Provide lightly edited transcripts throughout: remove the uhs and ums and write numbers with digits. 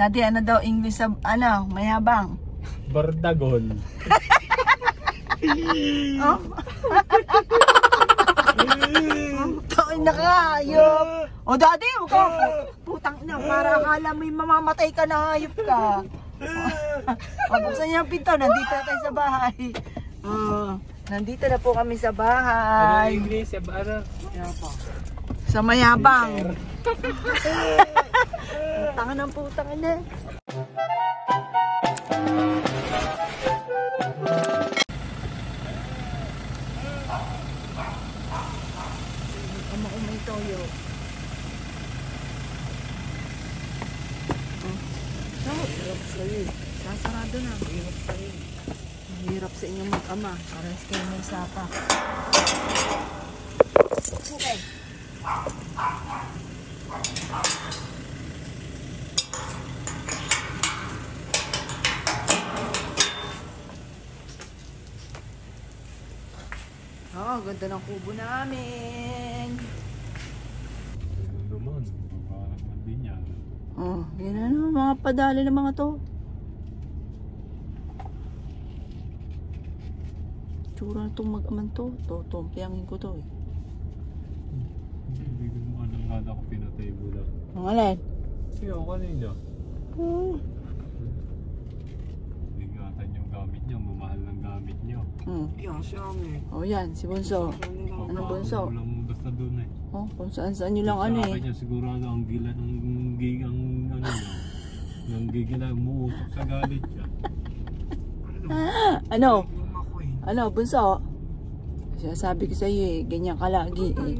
Daddy, ano daw English sa, ano, mayabang? Bardagon. Oh. Tayo na ka, hayop. O daddy, huwag ka. Putang ina, para akala mo yung mamamatay ka na hayop ka. Pag-buksan niyo ang pinto, nandito na tayo sa bahay. Nandito na po kami sa bahay. Ano English? Ano? Sa mayabang. Tangan ng putang ina. May toyo. Hirap sa'yo. Sasarado na. Hirap sa'yo. Hirap sa inyong mag-ama. Parang kayo may sapa. Okay. Ganda ng kubo namin. Naman, parang din yan. Yan na naman mga padali ng mga to. Tsura na itong mag-aman to. Tumpiyangin ko to eh. Hindi mo anong gana ko pinatay mo lang. Ang alin? Siya ako kanina. Bigatan yung gamit niyo, mamahal ng gamit niyo. Yan siya amin. Yan, si Bunso. Anong Bunso? Walang basta doon eh. Kung saan nyo lang ano eh. Sa akin niya sigurado ang gila ng gigang ano niya. Yung gigila, umuusok sa galit niya. Ano? Ano, Bunso? Sabi ko sa iyo eh, ganyan ka lagi eh.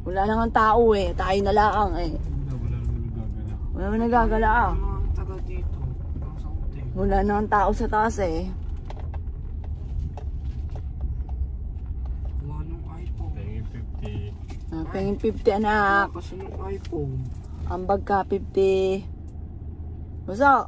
Wala nang tao eh, tayo na lang eh. Wala naman nagagala ah. Wala nang tao sa taas eh. Pengin 50 anak. Kasi ng iPhone. Ambag ka 50. Bunso?